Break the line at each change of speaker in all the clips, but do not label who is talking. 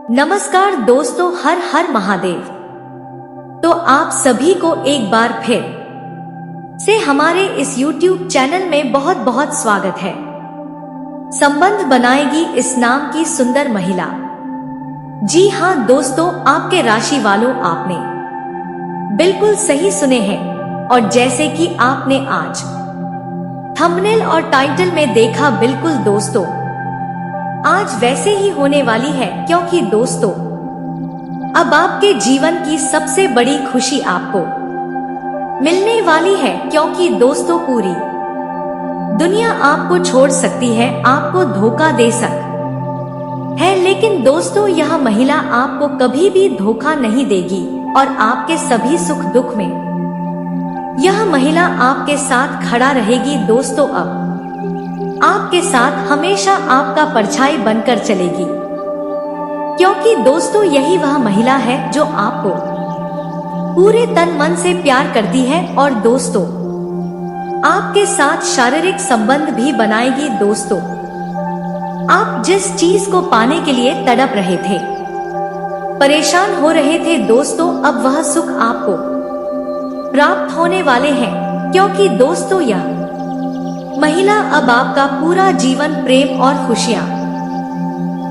नमस्कार दोस्तों, हर हर महादेव। तो आप सभी को एक बार फिर से हमारे इस YouTube चैनल में बहुत बहुत स्वागत है। संबंध बनाएगी इस नाम की सुंदर महिला। जी हाँ दोस्तों, आपके राशि वालों, आपने बिल्कुल सही सुने हैं। और जैसे कि आपने आज थंबनेल और टाइटल में देखा, बिल्कुल दोस्तों आज वैसे ही होने वाली है, क्योंकि दोस्तों अब आपके जीवन की सबसे बड़ी खुशी आपको मिलने वाली है। क्योंकि दोस्तों पूरी दुनिया आपको छोड़ सकती है, आपको धोखा दे सकती है, लेकिन दोस्तों यह महिला आपको कभी भी धोखा नहीं देगी और आपके सभी सुख दुख में यह महिला आपके साथ खड़ा रहेगी। दोस्तों अब आपके साथ हमेशा आपका परछाई बनकर चलेगी, क्योंकि दोस्तों यही वह महिला है जो आपको पूरे तन मन से प्यार करती है और दोस्तों आपके साथ शारीरिक संबंध भी बनाएगी। दोस्तों आप जिस चीज को पाने के लिए तड़प रहे थे, परेशान हो रहे थे, दोस्तों अब वह सुख आपको प्राप्त होने वाले हैं, क्योंकि दोस्तों यह महिला अब आपका पूरा जीवन प्रेम और खुशियां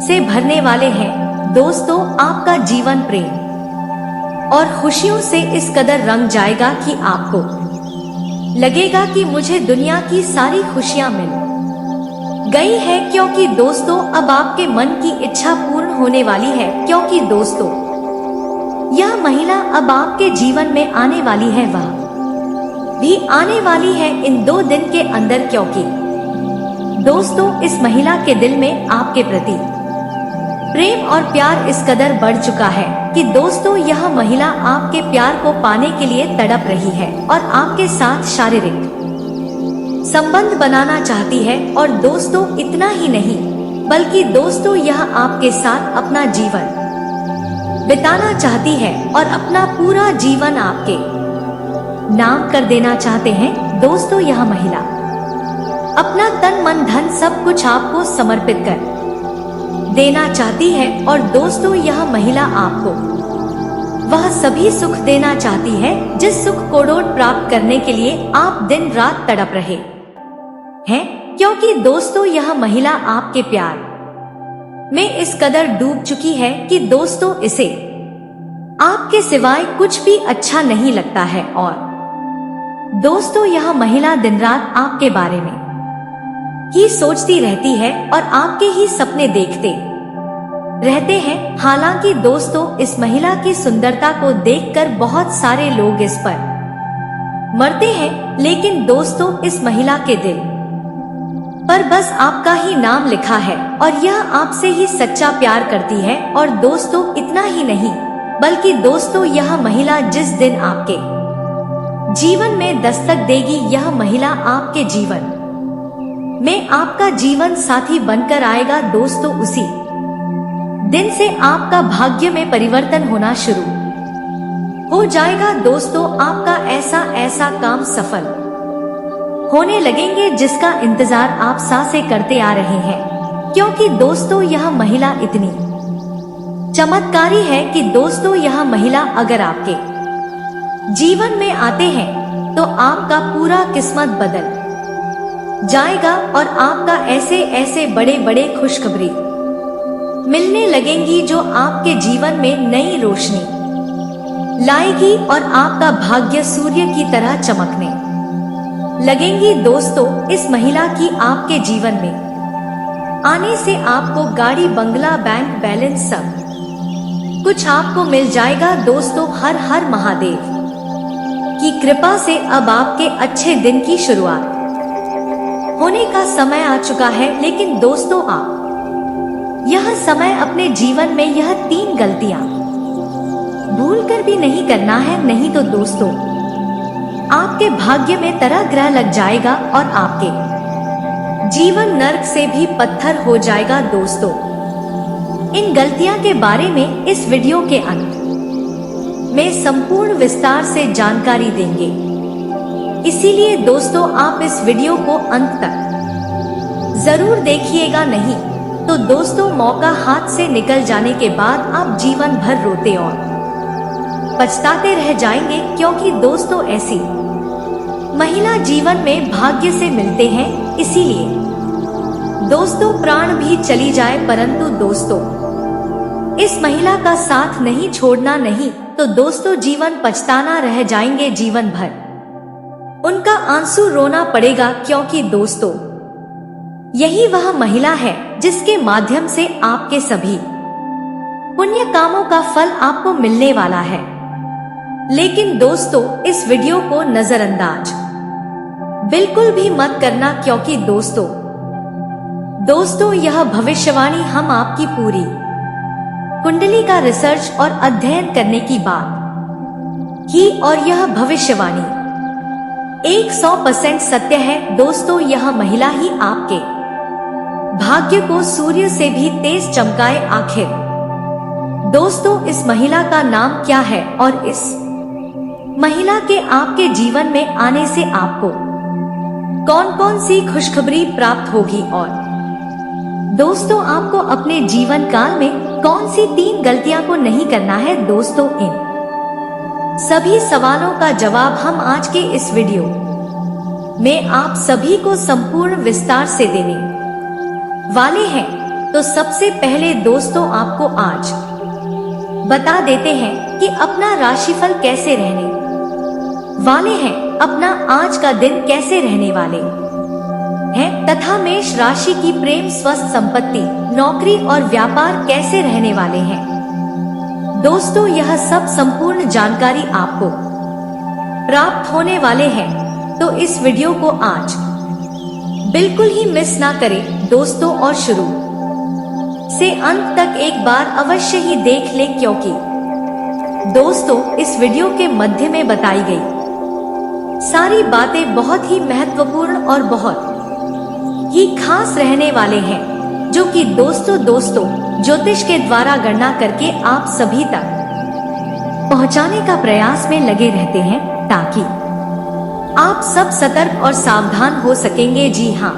से भरने वाले हैं। दोस्तों आपका जीवन प्रेम और खुशियों से इस कदर रंग जाएगा कि आपको लगेगा कि मुझे दुनिया की सारी खुशियां मिल गई है, क्योंकि दोस्तों अब आपके मन की इच्छा पूर्ण होने वाली है। क्योंकि दोस्तों यह महिला अब आपके जीवन में आने वाली है, वह भी आने वाली है इन 2 दिन के अंदर, क्योंकि दोस्तों इस महिला के दिल में आपके प्रति प्रेम और प्यार इस कदर बढ़ चुका है कि दोस्तों यह महिला आपके प्यार को पाने के लिए तड़प रही है और आपके साथ शारीरिक संबंध बनाना चाहती है। और दोस्तों इतना ही नहीं, बल्कि दोस्तों यह आपके साथ अपना जीवन बिताना चाहती है और अपना पूरा जीवन आपके नाम कर देना चाहते हैं। दोस्तों यह महिला अपना तन मन धन सब कुछ आपको समर्पित कर देना चाहती है और दोस्तों यह महिला आपको वह सभी सुख देना चाहती है जिस सुख को प्राप्त करने के लिए आप दिन रात तड़प रहे हैं। क्योंकि दोस्तों यह महिला आपके प्यार में इस कदर डूब चुकी है कि दोस्तों इसे आपके सिवाय कुछ भी अच्छा नहीं लगता है। और दोस्तों यह महिला दिन रात आपके बारे में ही सोचती रहती है और आपके ही सपने देखते रहते हैं। हालांकि दोस्तों इस महिला की सुंदरता को देखकर बहुत सारे लोग इस पर मरते हैं, लेकिन दोस्तों इस महिला के दिल पर बस आपका ही नाम लिखा है और यह आपसे ही सच्चा प्यार करती है। और दोस्तों इतना ही नहीं, बल्कि दोस्तों यह महिला जिस दिन आपके जीवन में दस्तक देगी, यह महिला आपके जीवन में आपका जीवन साथी बनकर आएगा। दोस्तों उसी दिन से आपका भाग्य में परिवर्तन होना शुरू हो जाएगा। दोस्तों आपका ऐसा काम सफल होने लगेंगे जिसका इंतजार आप से करते आ रहे हैं। क्योंकि दोस्तों यह महिला इतनी चमत्कारी है कि दोस्तों यह महिला अगर आपके जीवन में आते हैं तो आपका पूरा किस्मत बदल जाएगा और आपका ऐसे बड़े बड़े खुशखबरी मिलने लगेंगी जो आपके जीवन में नई रोशनी लाएगी और आपका भाग्य सूर्य की तरह चमकने लगेंगी। दोस्तों इस महिला की आपके जीवन में आने से आपको गाड़ी, बंगला, बैंक बैलेंस सब कुछ आपको मिल जाएगा। दोस्तों हर हर महादेव की कृपा से अब आपके अच्छे दिन की शुरुआत होने का समय आ चुका है। लेकिन दोस्तों आप यह समय अपने जीवन में यह 3 गलतियां भूलकर भी नहीं करना है, नहीं तो दोस्तों आपके भाग्य में तरह ग्रह लग जाएगा और आपके जीवन नर्क से भी पत्थर हो जाएगा। दोस्तों इन गलतियां के बारे में इस वीडियो के अंत में संपूर्ण विस्तार से जानकारी देंगे, इसीलिए दोस्तों आप इस वीडियो को अंत तक जरूर देखिएगा। नहीं तो दोस्तों मौका हाथ से निकल जाने के बाद आप जीवन भर रोते और पछताते रह जाएंगे, क्योंकि दोस्तों ऐसी महिला जीवन में भाग्य से मिलते हैं। इसीलिए दोस्तों प्राण भी चली जाए परंतु दोस्तों इस महिला का साथ नहीं छोड़ना, नहीं तो दोस्तों जीवन पछताना रह जाएंगे जीवन भर। उनका आंसू रोना पड़ेगा, क्योंकि दोस्तों यही वह महिला है जिसके माध्यम से आपके सभी पुण्य कामों का फल आपको मिलने वाला है। लेकिन दोस्तों इस वीडियो को नजरअंदाज बिल्कुल भी मत करना, क्योंकि दोस्तों यह भविष्यवाणी हम आपकी पूरी कुंडली का रिसर्च और अध्ययन करने की बात की, और यह भविष्यवाणी 100% सत्य है। दोस्तों यह महिला ही आपके भाग्य को सूर्य से भी तेज चमकाए। आखिर दोस्तों इस महिला का नाम क्या है और इस महिला के आपके जीवन में आने से आपको कौन कौन सी खुशखबरी प्राप्त होगी, और दोस्तों आपको अपने जीवन काल में कौन सी 3 गलतियां को नहीं करना है। दोस्तों इन सभी सवालों का जवाब हम आज के इस वीडियो में आप सभी को संपूर्ण विस्तार से देने वाले हैं। तो सबसे पहले दोस्तों आपको आज बता देते हैं कि अपना राशिफल कैसे रहने वाले हैं, अपना आज का दिन कैसे रहने वाले हैं, तथा मेष राशि की प्रेम, स्वस्थ, संपत्ति, नौकरी और व्यापार कैसे रहने वाले हैं। दोस्तों यह सब संपूर्ण जानकारी आपको प्राप्त होने वाले हैं, तो इस वीडियो को आज बिल्कुल ही मिस ना करें दोस्तों, और शुरू से अंत तक एक बार अवश्य ही देख ले, क्योंकि दोस्तों इस वीडियो के मध्य में बताई गई सारी बातें बहुत ही महत्वपूर्ण और बहुत ही खास रहने वाले हैं, जो कि दोस्तों ज्योतिष के द्वारा गणना करके आप सभी तक पहुंचाने का प्रयास में लगे रहते हैं, ताकि आप सब सतर्क और सावधान हो सकेंगे। जी हाँ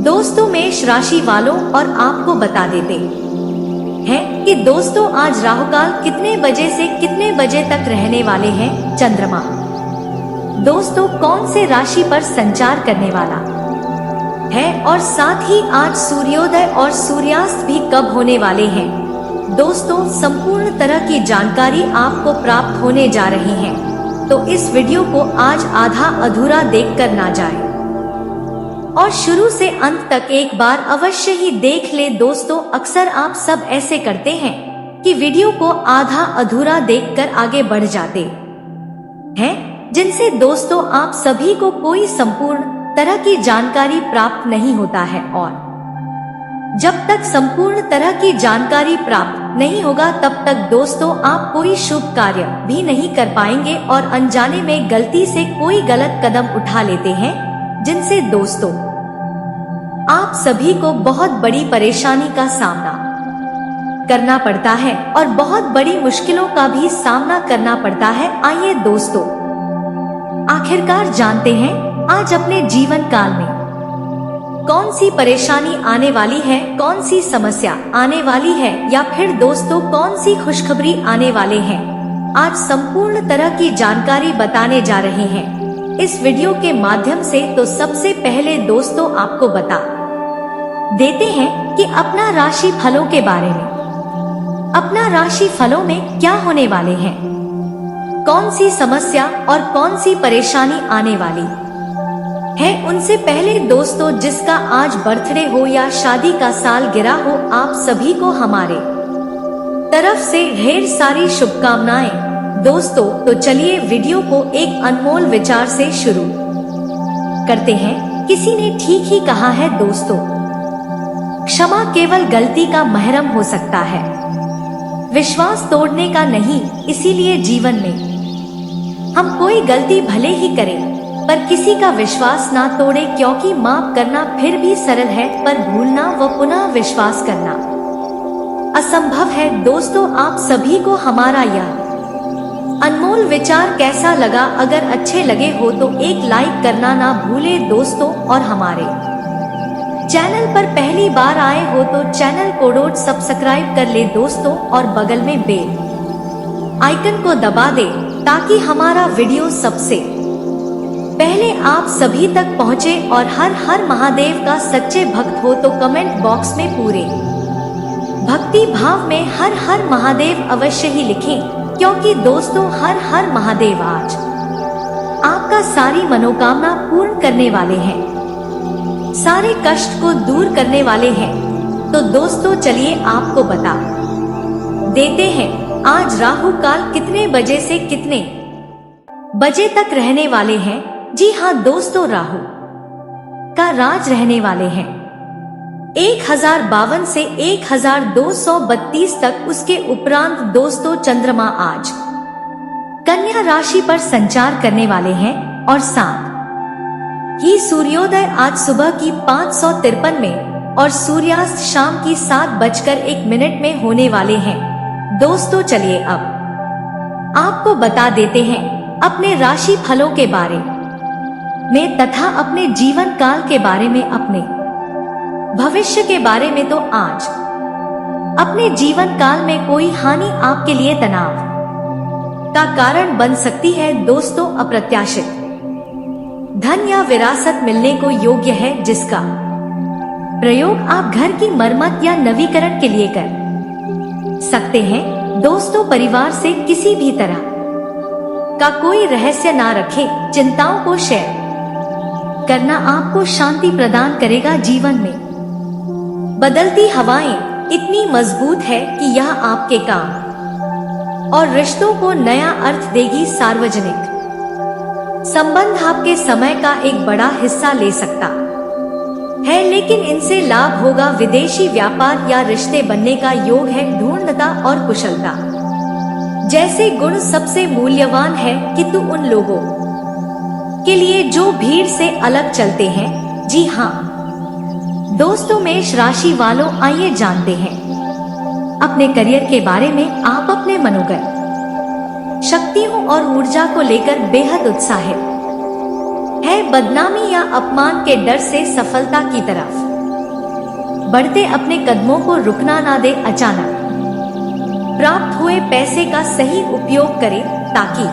दोस्तों मेष राशि वालों, और आपको बता देते हैं कि दोस्तों आज राहुकाल कितने बजे से कितने बजे तक रहने वाले हैं। चंद्रमा दोस्तों कौन से राशि पर संचार करने वाला है, और साथ ही आज सूर्योदय और सूर्यास्त भी कब होने वाले हैं। दोस्तों संपूर्ण तरह की जानकारी आपको प्राप्त होने जा रही है, तो इस वीडियो को आज आधा अधूरा देखकर ना जाए और शुरू से अंत तक एक बार अवश्य ही देख ले। दोस्तों अक्सर आप सब ऐसे करते हैं कि वीडियो को आधा अधूरा देखकर आगे बढ़ जाते हैं, जिनसे दोस्तों आप सभी को कोई संपूर्ण तरह की जानकारी प्राप्त नहीं होता है, और जब तक संपूर्ण तरह की जानकारी प्राप्त नहीं होगा तब तक दोस्तों आप कोई शुभ कार्य भी नहीं कर पाएंगे, और अनजाने में गलती से कोई गलत कदम उठा लेते हैं, जिनसे दोस्तों आप सभी को बहुत बड़ी परेशानी का सामना करना पड़ता है और बहुत बड़ी मुश्किलों का भी सामना करना पड़ता है। आइए दोस्तों आखिरकार जानते हैं आज अपने जीवन काल में कौन सी परेशानी आने वाली है, कौन सी समस्या आने वाली है, या फिर दोस्तों कौन सी खुशखबरी आने वाले हैं। आज संपूर्ण तरह की जानकारी बताने जा रहे हैं इस वीडियो के माध्यम से। तो सबसे पहले दोस्तों आपको बता देते हैं कि अपना राशि फलों के बारे में। अपना राशि फलों में क्या होने वाले हैं, कौन सी समस्या और कौन सी परेशानी आने वाली है। उनसे पहले दोस्तों जिसका आज बर्थडे हो या शादी का साल गिरा हो, आप सभी को हमारे तरफ से ढेर सारी शुभकामनाएं। दोस्तों तो चलिए वीडियो को एक अनमोल विचार से शुरू करते हैं। किसी ने ठीक ही कहा है दोस्तों, क्षमा केवल गलती का महरम हो सकता है, विश्वास तोड़ने का नहीं। इसीलिए जीवन में हम कोई गलती भले ही करें पर किसी का विश्वास ना तोड़े, क्योंकि माफ करना फिर भी सरल है पर भूलना व पुनः विश्वास करना असंभव है। दोस्तों आप सभी को हमारा यह अनमोल विचार कैसा लगा? अगर अच्छे लगे हो तो एक लाइक करना ना भूले दोस्तों, और हमारे चैनल पर पहली बार आए हो तो चैनल को डोट सब्सक्राइब कर ले दोस्तों और बगल में बेल आइकन को दबा दे ताकि हमारा वीडियो सबसे पहले आप सभी तक पहुंचे। और हर हर महादेव का सच्चे भक्त हो तो कमेंट बॉक्स में पूरे भक्ति भाव में हर हर महादेव अवश्य ही लिखें, क्योंकि दोस्तों हर हर महादेव आज आपका सारी मनोकामना पूर्ण करने वाले हैं, सारे कष्ट को दूर करने वाले हैं। तो दोस्तों चलिए आपको बता देते हैं आज राहु काल कितने बजे से कितने बजे तक रहने वाले हैं। जी हाँ दोस्तों, राहु का राज रहने वाले हैं 1052 से 1232 तक। उसके उपरांत दोस्तों चंद्रमा आज कन्या राशि पर संचार करने वाले हैं और साथ ही सूर्योदय आज सुबह की 553 में और सूर्यास्त शाम की 7:01 में होने वाले हैं। दोस्तों चलिए अब आपको बता देते हैं अपने राशि फलों के बारे में तथा अपने जीवन काल के बारे में, अपने भविष्य के बारे में। तो आज अपने जीवन काल में कोई हानि आपके लिए तनाव का कारण बन सकती है दोस्तों। अप्रत्याशित धन या विरासत मिलने को योग्य है, जिसका प्रयोग आप घर की मरम्मत या नवीकरण के लिए कर सकते हैं। दोस्तों परिवार से किसी भी तरह का कोई रहस्य ना रखें। चिंताओं को शेयर करना आपको शांति प्रदान करेगा। जीवन में बदलती हवाएं इतनी मजबूत है कि यह आपके काम और रिश्तों को नया अर्थ देगी। सार्वजनिक संबंध आपके समय का एक बड़ा हिस्सा ले सकता है, लेकिन इनसे लाभ होगा। विदेशी व्यापार या रिश्ते बनने का योग है। ढूंढता और कुशलता जैसे गुण सबसे मूल्यवान है, किंतु उन लोगों के लिए जो भीड़ से अलग चलते हैं। जी हाँ दोस्तों, मेष राशि वालों आइए जानते हैं अपने करियर के बारे में। आप अपने मनोगत शक्तियों और ऊर्जा को लेकर बेहद उत्साहित है। बदनामी या अपमान के डर से सफलता की तरफ बढ़ते अपने कदमों को रुकना ना दे। अचानक प्राप्त हुए पैसे का सही उपयोग करें ताकि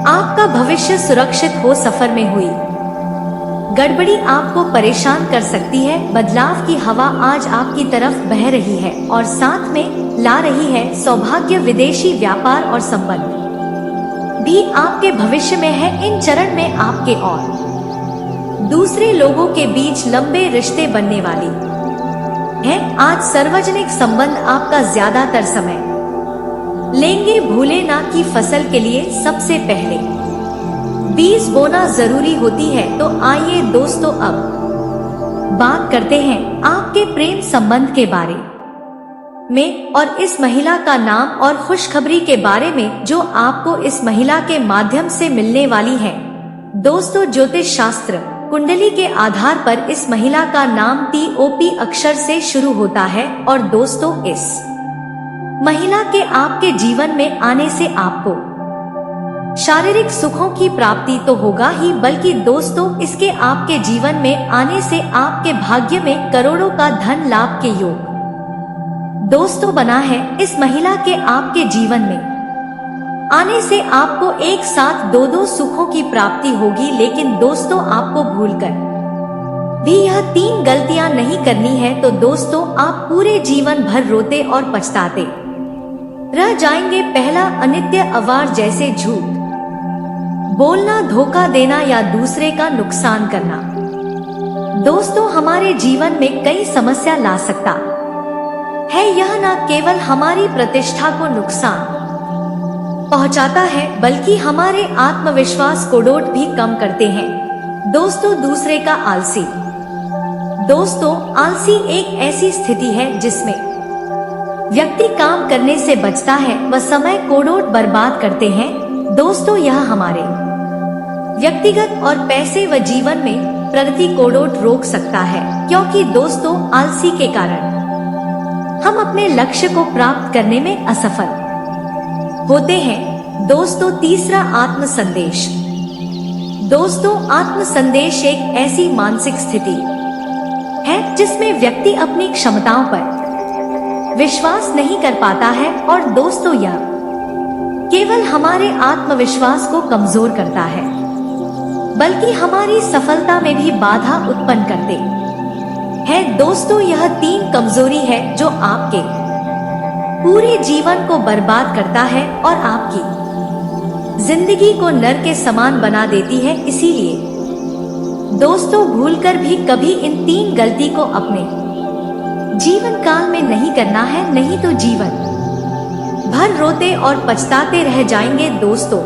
आपका भविष्य सुरक्षित हो। सफर में हुई गड़बड़ी आपको परेशान कर सकती है। बदलाव की हवा आज आपकी तरफ बह रही है और साथ में ला रही है सौभाग्य। विदेशी व्यापार और संबंध भी आपके भविष्य में है। इन चरण में आपके और दूसरे लोगों के बीच लंबे रिश्ते बनने वाली हैं। आज सार्वजनिक संबंध आपका ज्यादातर समय लेंगे। भूले ना कि फसल के लिए सबसे पहले बीज बोना जरूरी होती है। तो आइए दोस्तों अब बात करते हैं आपके प्रेम संबंध के बारे में और इस महिला का नाम और खुशखबरी के बारे में जो आपको इस महिला के माध्यम से मिलने वाली है। दोस्तों ज्योतिष शास्त्र कुंडली के आधार पर इस महिला का नाम TOP अक्षर से शुरू होता है और दोस्तों इस महिला के आपके जीवन में आने से आपको शारीरिक सुखों की प्राप्ति तो होगा ही, बल्कि दोस्तों इसके आपके जीवन में आने से आपके भाग्य में करोड़ों का धन लाभ के योग दोस्तों बना है। इस महिला के आपके जीवन में आने से आपको एक साथ दो सुखों की प्राप्ति होगी। लेकिन दोस्तों आपको भूलकर भी यह 3 गलतियां नहीं करनी है। तो दोस्तों आप पूरे जीवन भर रोते और पछताते रह जाएंगे। पहला, अनित्य अवार जैसे झूठ बोलना, धोखा देना या दूसरे का नुकसान करना दोस्तों हमारे जीवन में कई समस्या ला सकता है। यह न केवल हमारी प्रतिष्ठा को नुकसान पहुंचाता है, बल्कि हमारे आत्मविश्वास को डोट भी कम करते हैं। दोस्तों दूसरे का आलसी दोस्तों आलसी एक ऐसी स्थिति है जिसमें व्यक्ति काम करने से बचता है, वह समय कोड़ोट बर्बाद करते हैं। दोस्तों यह हमारे व्यक्तिगत और पैसे व जीवन में प्रगति कोड़ोट रोक सकता है, क्योंकि दोस्तों आलसी के कारण हम अपने लक्ष्य को प्राप्त करने में असफल होते हैं। दोस्तों तीसरा, आत्म संदेश दोस्तों आत्म संदेश एक ऐसी मानसिक स्थिति है जिसमें व्यक्ति अपनी क्षमताओं पर विश्वास नहीं कर पाता है। और दोस्तों, यह केवल हमारे आत्मविश्वास को कमजोर करता है, बल्कि हमारी सफलता में भी बाधा उत्पन्न करते हैं। दोस्तों, यह 3 कमजोरी है जो आपके पूरे जीवन को बर्बाद करता है और आपकी जिंदगी को नरक के समान बना देती है। इसीलिए दोस्तों, भूलकर भी कभी इन 3 गलती को अपने जीवन काल में नहीं करना है, नहीं तो जीवन भर रोते और पछताते रह जाएंगे। दोस्तों,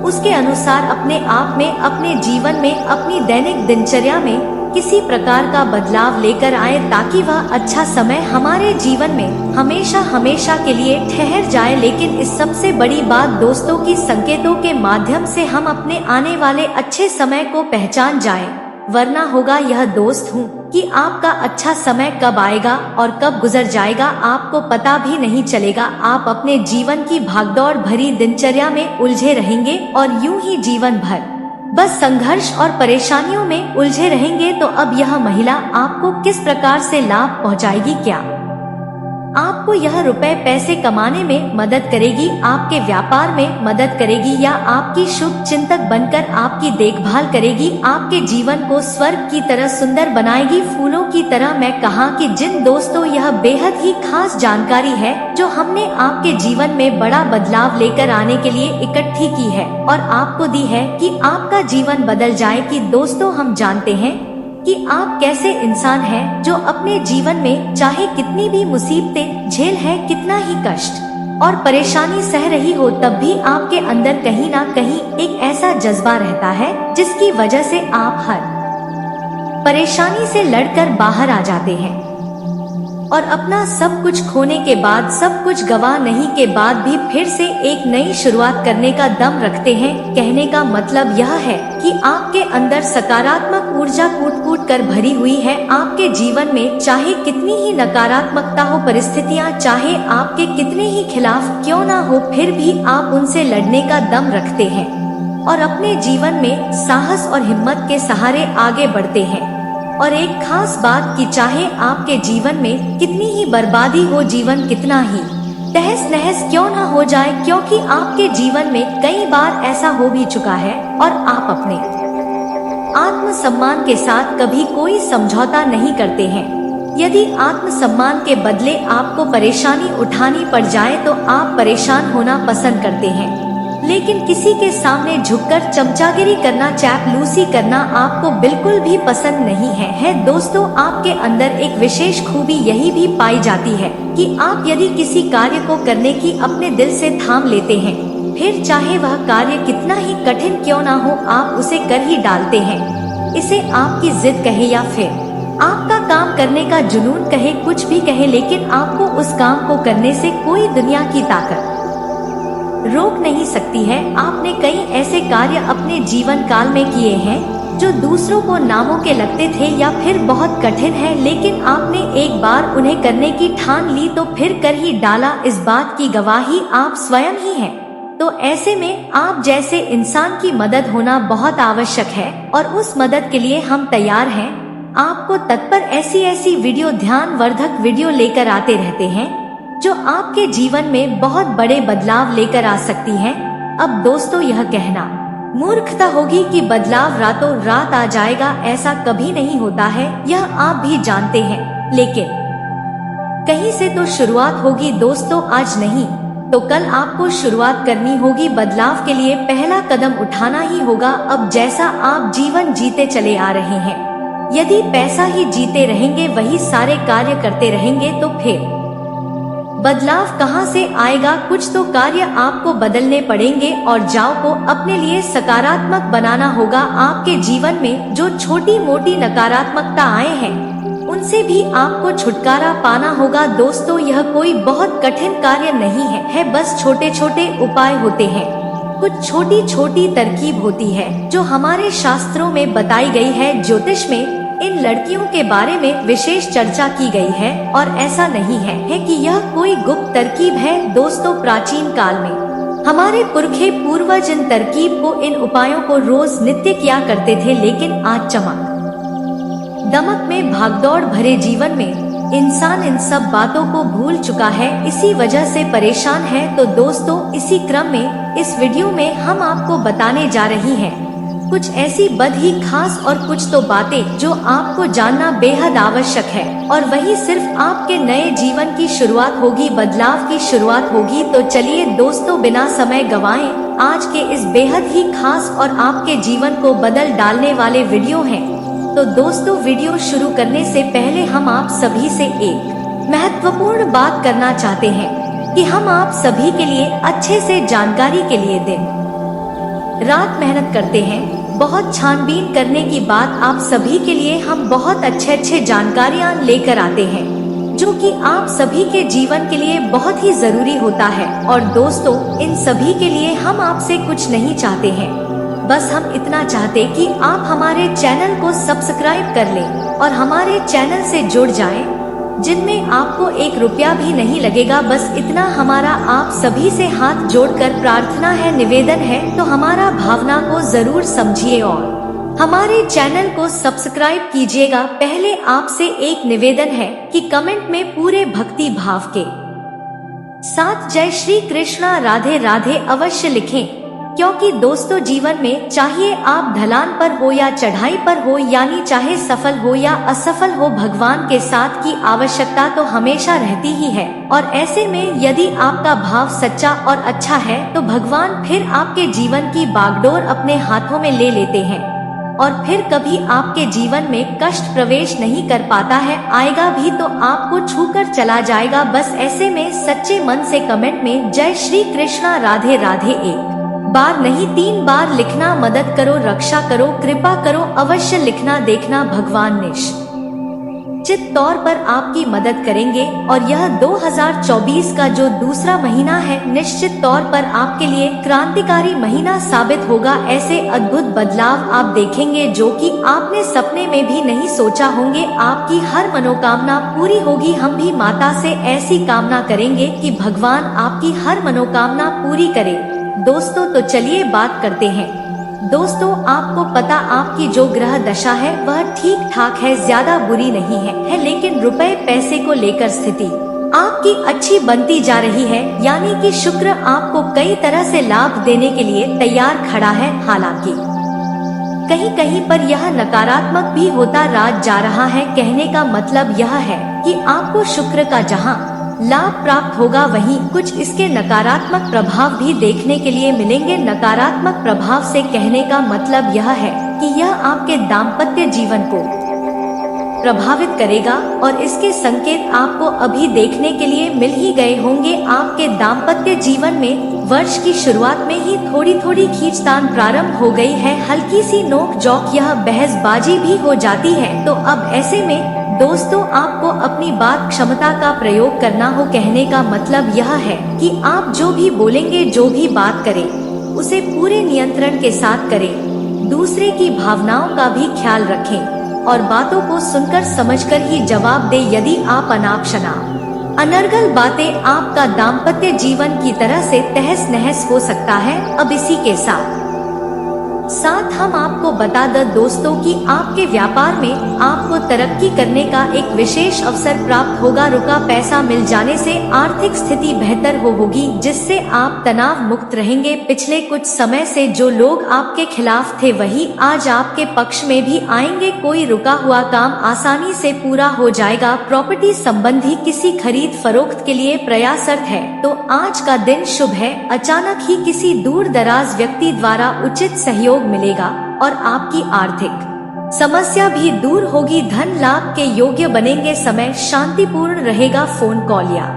उसके अनुसार अपने आप में, अपने जीवन में, अपनी दैनिक दिनचर्या में किसी प्रकार का बदलाव लेकर आए, ताकि वह अच्छा समय हमारे जीवन में हमेशा हमेशा के लिए ठहर जाए। लेकिन इस सबसे बड़ी बात दोस्तों की संकेतों के माध्यम से हम अपने आने वाले अच्छे समय को पहचान जाएं, वरना होगा यह दोस्त हूँ कि आपका अच्छा समय कब आएगा और कब गुजर जाएगा आपको पता भी नहीं चलेगा। आप अपने जीवन की भागदौड़ भरी दिनचर्या में उलझे रहेंगे और यूं ही जीवन भर बस संघर्ष और परेशानियों में उलझे रहेंगे। तो अब यह महिला आपको किस प्रकार से लाभ पहुंचाएगी? क्या आपको यह रुपए पैसे कमाने में मदद करेगी, आपके व्यापार में मदद करेगी, या आपकी शुभ चिंतक बनकर आपकी देखभाल करेगी, आपके जीवन को स्वर्ग की तरह सुंदर बनाएगी, फूलों की तरह? मैं कहा कि जिन दोस्तों, यह बेहद ही खास जानकारी है जो हमने आपके जीवन में बड़ा बदलाव लेकर आने के लिए इकट्ठी की है और आपको दी है कि आपका जीवन बदल जाए। कि दोस्तों, हम जानते हैं कि आप कैसे इंसान हैं जो अपने जीवन में चाहे कितनी भी मुसीबतें झेल है, कितना ही कष्ट और परेशानी सह रही हो, तब भी आपके अंदर कहीं ना कहीं एक ऐसा जज्बा रहता है जिसकी वजह से आप हर परेशानी से लड़कर बाहर आ जाते हैं और अपना सब कुछ खोने के बाद, सब कुछ गवा नहीं के बाद भी फिर से एक नई शुरुआत करने का दम रखते हैं। कहने का मतलब यह है कि आपके अंदर सकारात्मक ऊर्जा कूट-कूट कर भरी हुई है। आपके जीवन में चाहे कितनी ही नकारात्मकता हो, परिस्थितियां चाहे आपके कितने ही खिलाफ क्यों ना हो, फिर भी आप उनसे लड़ने का दम रखते हैं और अपने जीवन में साहस और हिम्मत के सहारे आगे बढ़ते हैं। और एक खास बात कि चाहे आपके जीवन में कितनी ही बर्बादी हो, जीवन कितना ही तहस नहस क्यों ना हो जाए, क्योंकि आपके जीवन में कई बार ऐसा हो भी चुका है और आप अपने आत्मसम्मान के साथ कभी कोई समझौता नहीं करते हैं। यदि आत्मसम्मान के बदले आपको परेशानी उठानी पड़ जाए तो आप परेशान होना पसंद करते हैं, लेकिन किसी के सामने झुककर चमचागिरी करना, चापलूसी करना आपको बिल्कुल भी पसंद नहीं है। दोस्तों, आपके अंदर एक विशेष खूबी यही भी पाई जाती है कि आप यदि किसी कार्य को करने की अपने दिल से ठान लेते हैं, फिर चाहे वह कार्य कितना ही कठिन क्यों ना हो, आप उसे कर ही डालते हैं। इसे आपकी जिद कहे या फिर आपका काम करने का जुनून कहे, कुछ भी कहे, लेकिन आपको उस काम को करने से कोई दुनिया की ताकत रोक नहीं सकती है। आपने कई ऐसे कार्य अपने जीवन काल में किए हैं जो दूसरों को नामों के लगते थे या फिर बहुत कठिन है, लेकिन आपने एक बार उन्हें करने की ठान ली तो फिर कर ही डाला। इस बात की गवाही आप स्वयं ही हैं। तो ऐसे में आप जैसे इंसान की मदद होना बहुत आवश्यक है और उस मदद के लिए हम तैयार हैं। आपको तत्पर ऐसी वीडियो, ध्यानवर्धक वीडियो लेकर आते रहते हैं जो आपके जीवन में बहुत बड़े बदलाव लेकर आ सकती हैं। अब दोस्तों, यह कहना मूर्खता होगी कि बदलाव रातों रात आ जाएगा, ऐसा कभी नहीं होता है, यह आप भी जानते हैं। लेकिन कहीं से तो शुरुआत होगी दोस्तों, आज नहीं तो कल आपको शुरुआत करनी होगी। बदलाव के लिए पहला कदम उठाना ही होगा। अब जैसा आप जीवन जीते चले आ रहे हैं, यदि पैसा ही जीते रहेंगे, वही सारे कार्य करते रहेंगे, तो फिर बदलाव कहां से आएगा? कुछ तो कार्य आपको बदलने पड़ेंगे और जाओ को अपने लिए सकारात्मक बनाना होगा। आपके जीवन में जो छोटी मोटी नकारात्मकता आए हैं, उनसे भी आपको छुटकारा पाना होगा। दोस्तों, यह कोई बहुत कठिन कार्य नहीं है, बस छोटे छोटे उपाय होते हैं, कुछ छोटी छोटी तरकीब होती है जो हमारे शास्त्रों में बताई गई है। ज्योतिष में इन लड़कियों के बारे में विशेष चर्चा की गई है और ऐसा नहीं है कि यह कोई गुप्त तरकीब है। दोस्तों, प्राचीन काल में हमारे पुरखे पूर्वज इन तरकीब को, इन उपायों को रोज नित्य किया करते थे, लेकिन आज चमक दमक में भागदौड़ भरे जीवन में इंसान इन सब बातों को भूल चुका है, इसी वजह से परेशान है। तो दोस्तों, इसी क्रम में इस वीडियो में हम आपको बताने जा रही हैं कुछ ऐसी बद ही खास और कुछ तो बातें जो आपको जानना बेहद आवश्यक है, और वही सिर्फ आपके नए जीवन की शुरुआत होगी, बदलाव की शुरुआत होगी। तो चलिए दोस्तों, बिना समय गवाएं, आज के इस बेहद ही खास और आपके जीवन को बदल डालने वाले वीडियो हैं। तो दोस्तों, वीडियो शुरू करने से पहले हम आप सभी से एक महत्वपूर्ण बात करना चाहते हैं कि हम आप सभी के लिए अच्छे से जानकारी के लिए दिन रात मेहनत करते हैं। बहुत छानबीन करने की बाद आप सभी के लिए हम बहुत अच्छे जानकारियां लेकर आते हैं, जो कि आप सभी के जीवन के लिए बहुत ही जरूरी होता है। और दोस्तों, इन सभी के लिए हम आपसे कुछ नहीं चाहते हैं, बस हम इतना चाहते कि आप हमारे चैनल को सब्सक्राइब कर लें और हमारे चैनल से जुड़ जाएं, जिनमें आपको 1 रुपया भी नहीं लगेगा। बस इतना हमारा आप सभी से हाथ जोड़कर प्रार्थना है, निवेदन है। तो हमारा भावना को जरूर समझिए और हमारे चैनल को सब्सक्राइब कीजिएगा। पहले आपसे एक निवेदन है कि कमेंट में पूरे भक्ति भाव के साथ जय श्री कृष्णा राधे राधे अवश्य लिखें, क्योंकि दोस्तों, जीवन में चाहिए आप ढलान पर हो या चढ़ाई पर हो, यानी चाहे सफल हो या असफल हो, भगवान के साथ की आवश्यकता तो हमेशा रहती ही है। और ऐसे में यदि आपका भाव सच्चा और अच्छा है तो भगवान फिर आपके जीवन की बागडोर अपने हाथों में ले लेते हैं, और फिर कभी आपके जीवन में कष्ट प्रवेश नहीं कर पाता है। आएगा भी तो आपको छूकर चला जाएगा। बस ऐसे में सच्चे मन से कमेंट में जय श्री कृष्णा राधे राधे 1 बार नहीं 3 बार लिखना। मदद करो, रक्षा करो, कृपा करो, अवश्य लिखना। देखना भगवान निश्चित तौर पर आपकी मदद करेंगे। और यह 2024 का जो दूसरा महीना है, निश्चित तौर पर आपके लिए क्रांतिकारी महीना साबित होगा। ऐसे अद्भुत बदलाव आप देखेंगे जो कि आपने सपने में भी नहीं सोचा होंगे। आपकी हर मनोकामना पूरी होगी। हम भी माता से ऐसी कामना करेंगे कि भगवान आपकी हर मनोकामना पूरी करे। दोस्तों, तो चलिए बात करते हैं। दोस्तों, आपको पता आपकी जो ग्रह दशा है वह ठीक ठाक है, ज्यादा बुरी नहीं है, लेकिन रुपए पैसे को लेकर स्थिति आपकी अच्छी बनती जा रही है, यानी कि शुक्र आपको कई तरह से लाभ देने के लिए तैयार खड़ा है। हालांकि कहीं कहीं पर यह नकारात्मक भी होता राज जा रहा है। कहने का मतलब यह है कि आपको शुक्र का जहां लाभ प्राप्त होगा, वहीं कुछ इसके नकारात्मक प्रभाव भी देखने के लिए मिलेंगे। नकारात्मक प्रभाव से कहने का मतलब यह है कि यह आपके दाम्पत्य जीवन को प्रभावित करेगा, और इसके संकेत आपको अभी देखने के लिए मिल ही गए होंगे। आपके दाम्पत्य जीवन में वर्ष की शुरुआत में ही थोड़ी थोड़ी खींचतान प्रारंभ हो गई है, हल्की सी नोक झोंक, यह बहसबाजी भी हो जाती है। तो अब ऐसे में दोस्तों, आपको अपनी बात क्षमता का प्रयोग करना हो। कहने का मतलब यह है कि आप जो भी बोलेंगे, जो भी बात करें, उसे पूरे नियंत्रण के साथ करें। दूसरे की भावनाओं का भी ख्याल रखें और बातों को सुनकर समझकर ही जवाब दें। यदि आप अनाप शनाप अनर्गल बातें, आपका दाम्पत्य जीवन की तरह से तहस नहस हो सकता है। अब इसी के साथ हम आपको बता दें दोस्तों कि आपके व्यापार में आपको तरक्की करने का एक विशेष अवसर प्राप्त होगा। रुका पैसा मिल जाने से आर्थिक स्थिति बेहतर होगी, जिससे आप तनाव मुक्त रहेंगे। पिछले कुछ समय से जो लोग आपके खिलाफ थे, वही आज आपके पक्ष में भी आएंगे। कोई रुका हुआ काम आसानी से पूरा हो जाएगा। प्रॉपर्टी संबंधी किसी खरीद फरोख्त के लिए प्रयासरत है तो आज का दिन शुभ है। अचानक ही किसी दूर दराज व्यक्ति द्वारा उचित सहयोग मिलेगा और आपकी आर्थिक समस्या भी दूर होगी। धन लाभ के योग्य बनेंगे। समय शांतिपूर्ण रहेगा। फोन कॉल या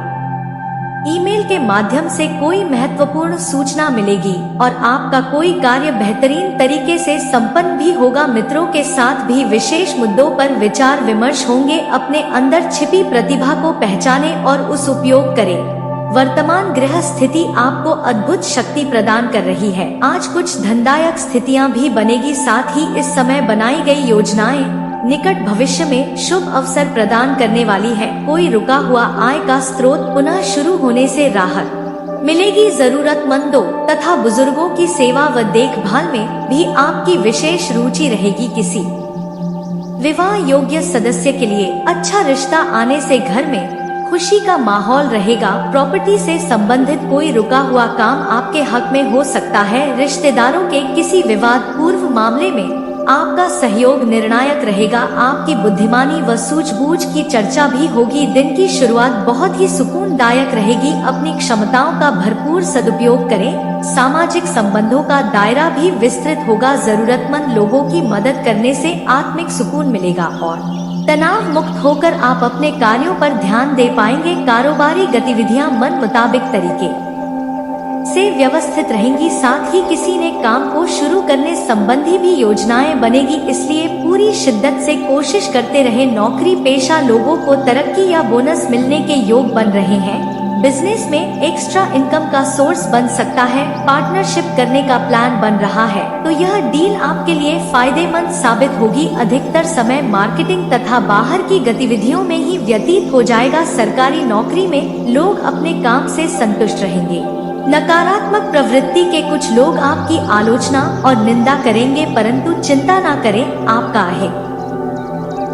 ईमेल के माध्यम से कोई महत्वपूर्ण सूचना मिलेगी और आपका कोई कार्य बेहतरीन तरीके से संपन्न भी होगा। मित्रों के साथ भी विशेष मुद्दों पर विचार विमर्श होंगे। अपने अंदर छिपी प्रतिभा को पहचानें और उस उपयोग करें। वर्तमान ग्रह स्थिति आपको अद्भुत शक्ति प्रदान कर रही है। आज कुछ धनदायक स्थितियां भी बनेगी। साथ ही इस समय बनाई गई योजनाएं निकट भविष्य में शुभ अवसर प्रदान करने वाली है। कोई रुका हुआ आय का स्रोत पुनः शुरू होने से राहत मिलेगी। जरूरतमंदों तथा बुजुर्गों की सेवा व देखभाल में भी आपकी विशेष रुचि रहेगी। किसी विवाह योग्य सदस्य के लिए अच्छा रिश्ता आने से घर में खुशी का माहौल रहेगा। प्रॉपर्टी से संबंधित कोई रुका हुआ काम आपके हक में हो सकता है। रिश्तेदारों के किसी विवाद पूर्व मामले में आपका सहयोग निर्णायक रहेगा। आपकी बुद्धिमानी व सूझबूझ की चर्चा भी होगी। दिन की शुरुआत बहुत ही सुकूनदायक रहेगी। अपनी क्षमताओं का भरपूर सदुपयोग करें। सामाजिक संबंधों का दायरा भी विस्तृत होगा। जरूरतमंद लोगों की मदद करने से आत्मिक सुकून मिलेगा और तनाव मुक्त होकर आप अपने कार्यों पर ध्यान दे पाएंगे। कारोबारी गतिविधियां मन मुताबिक तरीके से व्यवस्थित रहेंगी। साथ ही किसी ने काम को शुरू करने संबंधी भी योजनाएं बनेगी, इसलिए पूरी शिद्दत से कोशिश करते रहे। नौकरी पेशा लोगों को तरक्की या बोनस मिलने के योग बन रहे हैं। बिजनेस में एक्स्ट्रा इनकम का सोर्स बन सकता है। पार्टनरशिप करने का प्लान बन रहा है तो यह डील आपके लिए फायदेमंद साबित होगी। अधिकतर समय मार्केटिंग तथा बाहर की गतिविधियों में ही व्यतीत हो जाएगा। सरकारी नौकरी में लोग अपने काम से संतुष्ट रहेंगे। नकारात्मक प्रवृत्ति के कुछ लोग आपकी आलोचना और निंदा करेंगे, परंतु चिंता ना करें, आपका है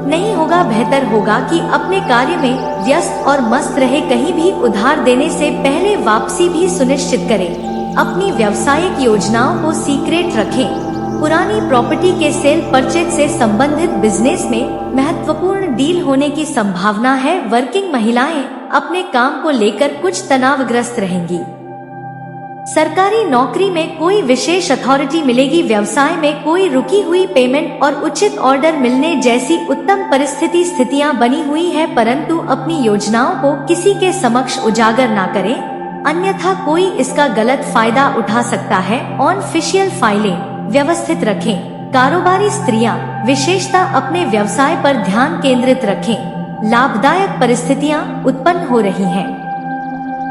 नहीं होगा। बेहतर होगा कि अपने कार्य में व्यस्त और मस्त रहे। कहीं भी उधार देने से पहले वापसी भी सुनिश्चित करें। अपनी व्यावसायिक योजनाओं को सीक्रेट रखें। पुरानी प्रॉपर्टी के सेल परचेज से संबंधित बिजनेस में महत्वपूर्ण डील होने की संभावना है। वर्किंग महिलाएं अपने काम को लेकर कुछ तनावग्रस्त रहेंगी। सरकारी नौकरी में कोई विशेष अथॉरिटी मिलेगी। व्यवसाय में कोई रुकी हुई पेमेंट और उचित ऑर्डर मिलने जैसी उत्तम स्थितियां बनी हुई है, परंतु अपनी योजनाओं को किसी के समक्ष उजागर ना करें, अन्यथा कोई इसका गलत फायदा उठा सकता है। ऑफिशियल फाइलें व्यवस्थित रखें। कारोबारी स्त्रियां विशेषता अपने व्यवसाय पर ध्यान केंद्रित रखें। लाभदायक परिस्थितियां उत्पन्न हो रही हैं।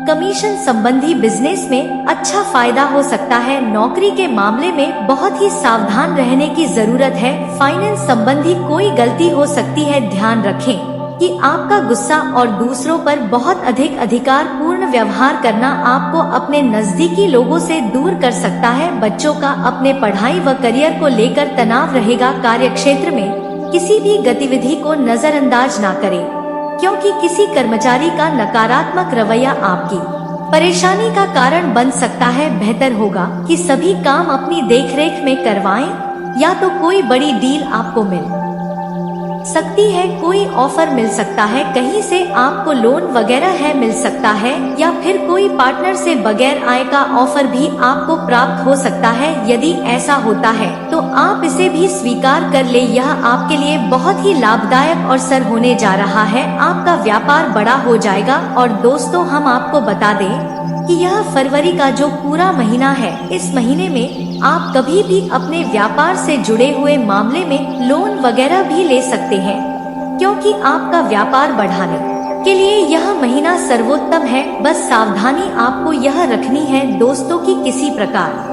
कमीशन संबंधी बिजनेस में अच्छा फायदा हो सकता है। नौकरी के मामले में बहुत ही सावधान रहने की जरूरत है। फाइनेंस संबंधी कोई गलती हो सकती है। ध्यान रखें कि आपका गुस्सा और दूसरों पर बहुत अधिक अधिकार पूर्ण व्यवहार करना आपको अपने नजदीकी लोगों से दूर कर सकता है। बच्चों का अपने पढ़ाई व करियर को लेकर तनाव रहेगा। कार्यक्षेत्र में किसी भी गतिविधि को नजरअंदाज ना करें, क्योंकि किसी कर्मचारी का नकारात्मक रवैया आपकी परेशानी का कारण बन सकता है। बेहतर होगा कि सभी काम अपनी देखरेख में करवाएं, या तो कोई बड़ी डील आपको मिल सकती है, कोई ऑफर मिल सकता है, कहीं से आपको लोन वगैरह है मिल सकता है, या फिर कोई पार्टनर से बगैर आय का ऑफर भी आपको प्राप्त हो सकता है। यदि ऐसा होता है तो आप इसे भी स्वीकार कर ले। यह आपके लिए बहुत ही लाभदायक और सर होने जा रहा है। आपका व्यापार बड़ा हो जाएगा। और दोस्तों, हम आपको बता दें कि यह फरवरी का जो पूरा महीना है, इस महीने में आप कभी भी अपने व्यापार से जुड़े हुए मामले में लोन वगैरह भी ले सकते हैं, क्योंकि आपका व्यापार बढ़ाने के लिए यह महीना सर्वोत्तम है। बस सावधानी आपको यह रखनी है दोस्तों कि किसी प्रकार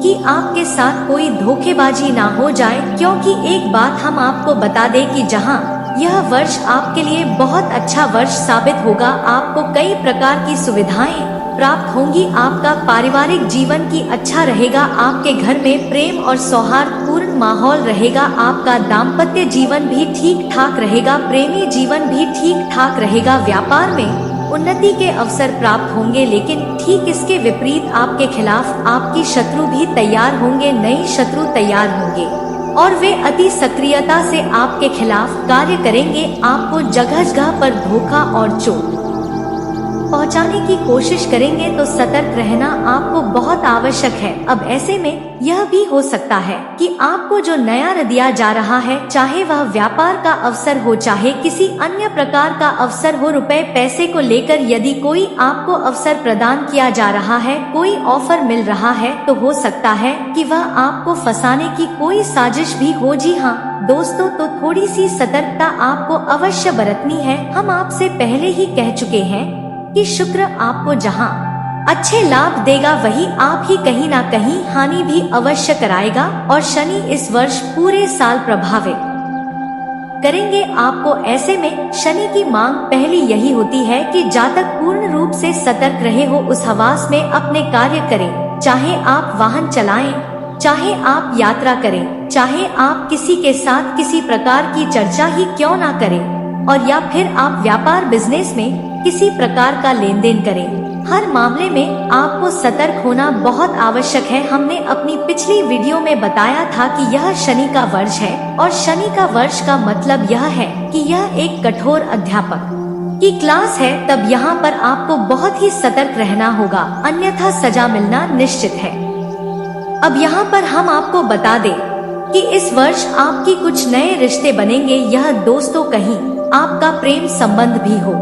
कि आपके साथ कोई धोखेबाजी ना हो जाए, क्योंकि एक बात हम आपको बता दें कि जहां यह वर्ष आपके लिए बहुत अच्छा वर्ष साबित होगा, आपको कई प्रकार की सुविधाएं प्राप्त होंगी। आपका पारिवारिक जीवन की अच्छा रहेगा। आपके घर में प्रेम और सौहार्दपूर्ण माहौल रहेगा। आपका दाम्पत्य जीवन भी ठीक ठाक रहेगा। प्रेमी जीवन भी ठीक ठाक रहेगा। व्यापार में उन्नति के अवसर प्राप्त होंगे, लेकिन ठीक इसके विपरीत आपके खिलाफ आपकी शत्रु भी तैयार होंगे। नई शत्रु तैयार होंगे और वे अति सक्रियता से आपके खिलाफ कार्य करेंगे। आपको जगह जगह पर धोखा और चोट पहुंचाने की कोशिश करेंगे, तो सतर्क रहना आपको बहुत आवश्यक है। अब ऐसे में यह भी हो सकता है कि आपको जो नया दिया जा रहा है, चाहे वह व्यापार का अवसर हो चाहे किसी अन्य प्रकार का अवसर हो, रुपए पैसे को लेकर यदि कोई आपको अवसर प्रदान किया जा रहा है, कोई ऑफर मिल रहा है, तो हो सकता है कि वह आपको फंसाने की कोई साजिश भी हो। जी हाँ दोस्तों, तो थोड़ी सी सतर्कता आपको अवश्य बरतनी है। हम आपसे पहले ही कह चुके हैं कि शुक्र आपको जहां अच्छे लाभ देगा, वही आप ही कहीं ना कहीं हानि भी अवश्य कराएगा। और शनि इस वर्ष पूरे साल प्रभावित करेंगे आपको। ऐसे में शनि की मांग पहली यही होती है कि जातक पूर्ण रूप से सतर्क रहे हो, उस हवास में अपने कार्य करें। चाहे आप वाहन चलाएं, चाहे आप यात्रा करें, चाहे आप किसी के साथ किसी प्रकार की चर्चा ही क्यों ना करें, और या फिर आप व्यापार बिजनेस में किसी प्रकार का लेन देन करें, हर मामले में आपको सतर्क होना बहुत आवश्यक है। हमने अपनी पिछली वीडियो में बताया था कि यह शनि का वर्ष है, और शनि का वर्ष का मतलब यह है कि यह एक कठोर अध्यापक की क्लास है। तब यहाँ पर आपको बहुत ही सतर्क रहना होगा, अन्यथा सजा मिलना निश्चित है। अब यहाँ पर हम आपको बता दें कि इस वर्ष आपकी कुछ नए रिश्ते बनेंगे। यह दोस्तों कहीं आपका प्रेम संबंध भी हो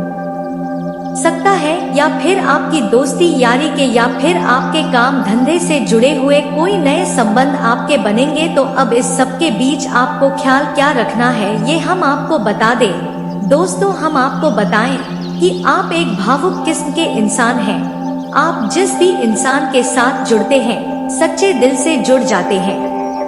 सकता है, या फिर आपकी दोस्ती यारी के, या फिर आपके काम धंधे से जुड़े हुए कोई नए संबंध आपके बनेंगे। तो अब इस सब के बीच आपको ख्याल क्या रखना है, ये हम आपको बता दें। दोस्तों, हम आपको बताएं कि आप एक भावुक किस्म के इंसान हैं। आप जिस भी इंसान के साथ जुड़ते हैं, सच्चे दिल से जुड़ जाते हैं,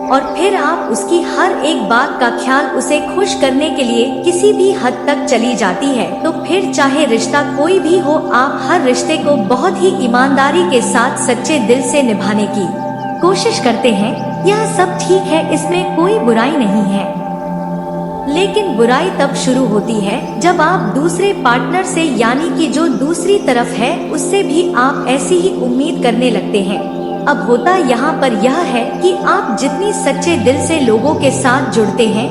और फिर आप उसकी हर एक बात का ख्याल उसे खुश करने के लिए किसी भी हद तक चली जाती है। तो फिर चाहे रिश्ता कोई भी हो, आप हर रिश्ते को बहुत ही ईमानदारी के साथ सच्चे दिल से निभाने की कोशिश करते हैं। यह सब ठीक है, इसमें कोई बुराई नहीं है, लेकिन बुराई तब शुरू होती है जब आप दूसरे पार्टनर से, यानी कि जो दूसरी तरफ है, उससे भी आप ऐसी ही उम्मीद करने लगते हैं। अब होता यहाँ पर यह है कि आप जितनी सच्चे दिल से लोगों के साथ जुड़ते हैं,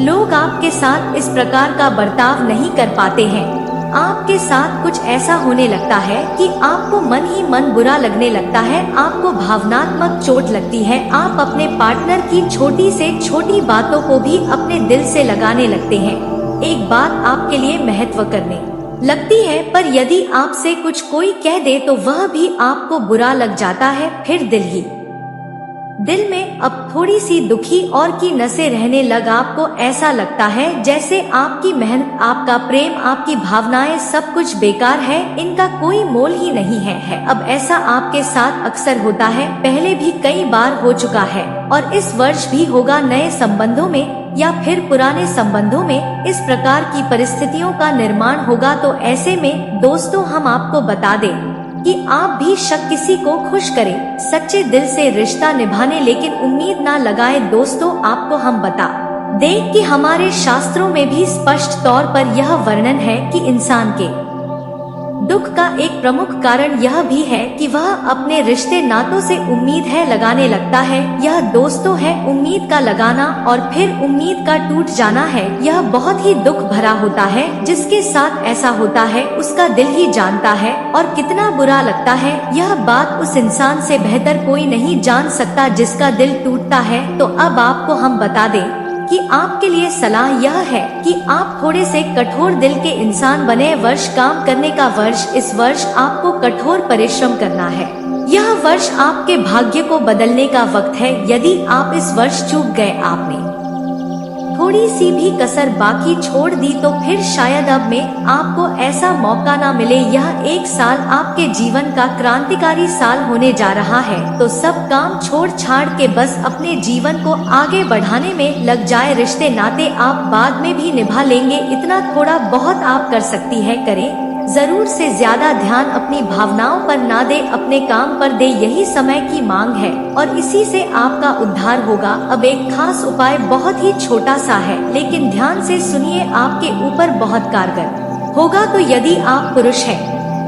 लोग आपके साथ इस प्रकार का बर्ताव नहीं कर पाते हैं। आपके साथ कुछ ऐसा होने लगता है कि आपको मन ही मन बुरा लगने लगता है, आपको भावनात्मक चोट लगती है। आप अपने पार्टनर की छोटी से छोटी बातों को भी अपने दिल से लगाने लगते हैं। एक बात आपके लिए महत्व करने लगती है, पर यदि आपसे कुछ कोई कह दे तो वह भी आपको बुरा लग जाता है। फिर दिल में अब थोड़ी सी दुखी और की नसें रहने लग, आपको ऐसा लगता है जैसे आपकी मेहनत, आपका प्रेम, आपकी भावनाएं सब कुछ बेकार है, इनका कोई मोल ही नहीं है। अब ऐसा आपके साथ अक्सर होता है, पहले भी कई बार हो चुका है, और इस वर्ष भी होगा। नए संबंधों में या फिर पुराने संबंधों में इस प्रकार की परिस्थितियों का निर्माण होगा। तो ऐसे में दोस्तों, हम आपको बता दें कि आप भी शक किसी को खुश करें, सच्चे दिल से रिश्ता निभाने, लेकिन उम्मीद ना लगाएं। दोस्तों, आपको हम बता दें कि हमारे शास्त्रों में भी स्पष्ट तौर पर यह वर्णन है कि इंसान के दुख का एक प्रमुख कारण यह भी है कि वह अपने रिश्ते नातों से उम्मीद है लगाने लगता है। यह दोस्तों है उम्मीद का लगाना, और फिर उम्मीद का टूट जाना है। यह बहुत ही दुख भरा होता है। जिसके साथ ऐसा होता है उसका दिल ही जानता है, और कितना बुरा लगता है। यह बात उस इंसान से बेहतर कोई नहीं जान सकता जिसका दिल टूटता है। तो अब आपको हम बता दें कि आपके लिए सलाह यह है कि आप थोड़े से कठोर दिल के इंसान बने। वर्ष काम करने का वर्ष, इस वर्ष आपको कठोर परिश्रम करना है। यह वर्ष आपके भाग्य को बदलने का वक्त है। यदि आप इस वर्ष चूक गए, आपने थोड़ी सी भी कसर बाकी छोड़ दी, तो फिर शायद अब में आपको ऐसा मौका ना मिले। यह एक साल आपके जीवन का क्रांतिकारी साल होने जा रहा है। तो सब काम छोड़ छाड़ के बस अपने जीवन को आगे बढ़ाने में लग जाए। रिश्ते नाते आप बाद में भी निभा लेंगे, इतना थोड़ा बहुत आप कर सकती है, करें। जरूर से ज्यादा ध्यान अपनी भावनाओं पर ना दे, अपने काम पर दे। यही समय की मांग है, और इसी से आपका उद्धार होगा। अब एक खास उपाय बहुत ही छोटा सा है, लेकिन ध्यान से सुनिए, आपके ऊपर बहुत कारगर होगा। तो यदि आप पुरुष हैं,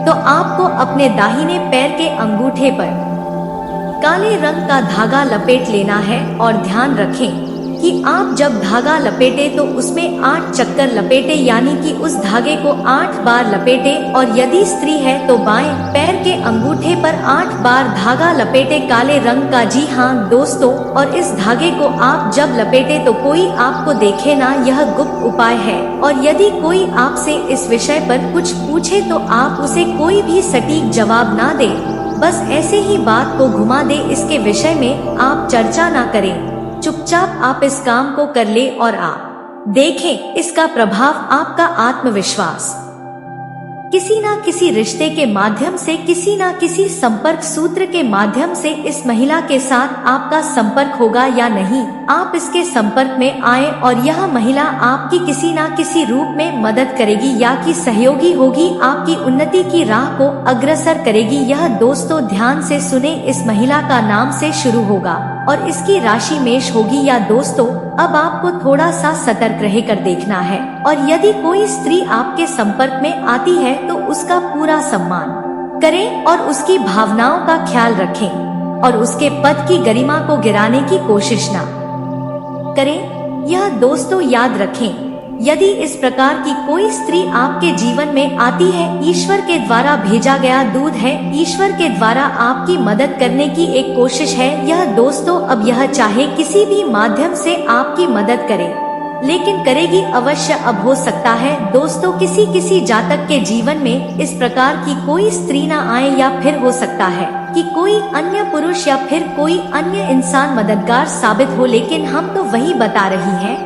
तो आपको अपने दाहिने पैर के अंगूठे पर काले रंग का धागा लपेट लेना है, और ध्यान रखें कि आप जब धागा लपेटे तो उसमें 8 चक्कर लपेटे, यानी कि उस धागे को 8 बार लपेटे। और यदि स्त्री है तो बाएं पैर के अंगूठे पर 8 बार धागा लपेटे काले रंग का। जी हाँ दोस्तों, और इस धागे को आप जब लपेटे तो कोई आपको देखे ना, यह गुप्त उपाय है। और यदि कोई आपसे इस विषय पर कुछ पूछे तो आप उसे कोई भी सटीक जवाब ना दे, बस ऐसे ही बात को घुमा दे। इसके विषय में आप चर्चा ना करें, चुपचाप आप इस काम को कर ले, और आप देखें इसका प्रभाव आपका आत्मविश्वास किसी ना किसी रिश्ते के माध्यम से, किसी ना किसी संपर्क सूत्र के माध्यम से इस महिला के साथ आपका संपर्क होगा या नहीं, आप इसके संपर्क में आए और यह महिला आपकी किसी ना किसी रूप में मदद करेगी या कि सहयोगी होगी, आपकी उन्नति की राह को अग्रसर करेगी। यह दोस्तों ध्यान से सुने, इस महिला का नाम से शुरू होगा और इसकी राशि मेष होगी। या दोस्तों अब आपको थोड़ा सा सतर्क रहकर देखना है, और यदि कोई स्त्री आपके संपर्क में आती है तो उसका पूरा सम्मान करें और उसकी भावनाओं का ख्याल रखें और उसके पद की गरिमा को गिराने की कोशिश न करें। यह दोस्तों याद रखें, यदि इस प्रकार की कोई स्त्री आपके जीवन में आती है, ईश्वर के द्वारा भेजा गया दूत है, ईश्वर के द्वारा आपकी मदद करने की एक कोशिश है। यह दोस्तों अब यह चाहे किसी भी माध्यम से आपकी मदद करे, लेकिन करेगी अवश्य। अब हो सकता है दोस्तों किसी जातक के जीवन में इस प्रकार की कोई स्त्री ना आए, या फिर हो सकता है कि कोई अन्य पुरुष या फिर कोई अन्य इंसान मददगार साबित हो, लेकिन हम तो वही बता रही हैं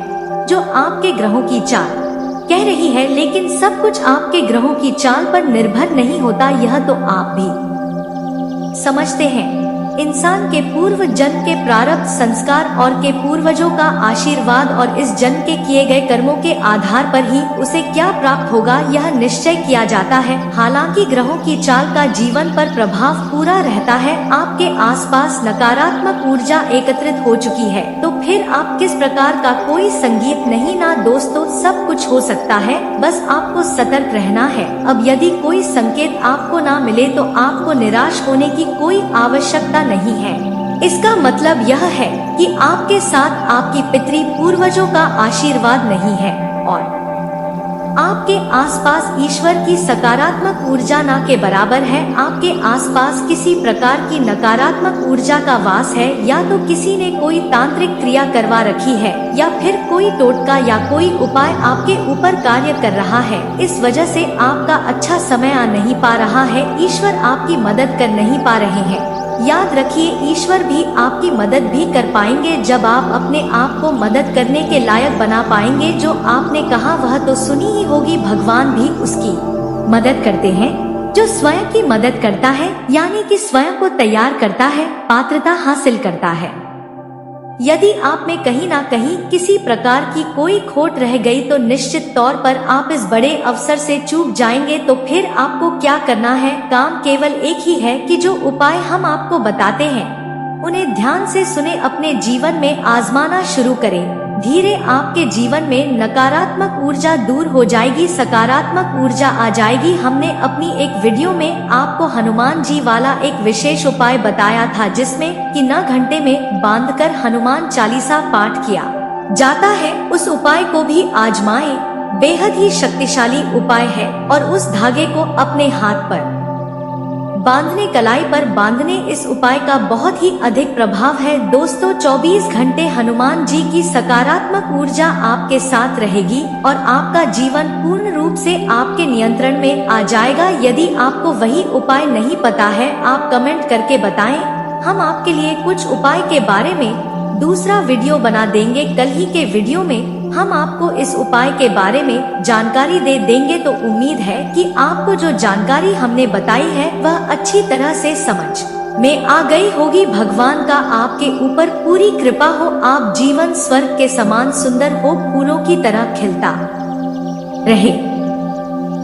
जो आपके ग्रहों की चाल कह रही है। लेकिन सब कुछ आपके ग्रहों की चाल पर निर्भर नहीं होता, यह तो आप भी समझते हैं। इंसान के पूर्व जन्म के प्रारब्ध संस्कार और के पूर्वजों का आशीर्वाद और इस जन्म के किए गए कर्मों के आधार पर ही उसे क्या प्राप्त होगा यह निश्चय किया जाता है। हालांकि ग्रहों की चाल का जीवन पर प्रभाव पूरा रहता है। आपके आसपास नकारात्मक ऊर्जा एकत्रित हो चुकी है, तो फिर आप किस प्रकार का कोई संगीत नहीं ना दोस्तों, सब कुछ हो सकता है, बस आपको सतर्क रहना है। अब यदि कोई संकेत आपको ना मिले तो आपको निराश होने की कोई आवश्यकता नहीं है। इसका मतलब यह है कि आपके साथ आपकी पितृ पूर्वजों का आशीर्वाद नहीं है और आपके आसपास ईश्वर की सकारात्मक ऊर्जा ना के बराबर है। आपके आसपास किसी प्रकार की नकारात्मक ऊर्जा का वास है, या तो किसी ने कोई तांत्रिक क्रिया करवा रखी है या फिर कोई टोटका या कोई उपाय आपके ऊपर कार्य कर रहा है। इस वजह से आपका अच्छा समय आ नहीं पा रहा है, ईश्वर आपकी मदद कर नहीं पा रहे हैं। याद रखिए, ईश्वर भी आपकी मदद भी कर पाएंगे जब आप अपने आप को मदद करने के लायक बना पाएंगे। जो आपने कहा वह तो सुनी ही होगी, भगवान भी उसकी मदद करते हैं जो स्वयं की मदद करता है, यानी कि स्वयं को तैयार करता है, पात्रता हासिल करता है। यदि आप में कहीं ना कहीं किसी प्रकार की कोई खोट रह गई तो निश्चित तौर पर आप इस बड़े अवसर से चूक जाएंगे। तो फिर आपको क्या करना है? काम केवल एक ही है कि जो उपाय हम आपको बताते हैं उन्हें ध्यान से सुने, अपने जीवन में आजमाना शुरू करें। धीरे आपके जीवन में नकारात्मक ऊर्जा दूर हो जाएगी, सकारात्मक ऊर्जा आ जाएगी। हमने अपनी एक वीडियो में आपको हनुमान जी वाला एक विशेष उपाय बताया था, जिसमें कि 9 घंटे में बांधकर हनुमान चालीसा पाठ किया जाता है। उस उपाय को भी आजमाएं, बेहद ही शक्तिशाली उपाय है। और उस धागे को अपने हाथ पर बांधने, कलाई पर बांधने, इस उपाय का बहुत ही अधिक प्रभाव है। दोस्तों 24 घंटे हनुमान जी की सकारात्मक ऊर्जा आपके साथ रहेगी और आपका जीवन पूर्ण रूप से आपके नियंत्रण में आ जाएगा। यदि आपको वही उपाय नहीं पता है, आप कमेंट करके बताएं, हम आपके लिए कुछ उपाय के बारे में दूसरा वीडियो बना देंगे। कल ही के वीडियो में हम आपको इस उपाय के बारे में जानकारी दे देंगे। तो उम्मीद है कि आपको जो जानकारी हमने बताई है वह अच्छी तरह से समझ में आ गई होगी। भगवान का आपके ऊपर पूरी कृपा हो, आप जीवन स्वर्ग के समान सुंदर हो, फूलों की तरह खिलता रहे,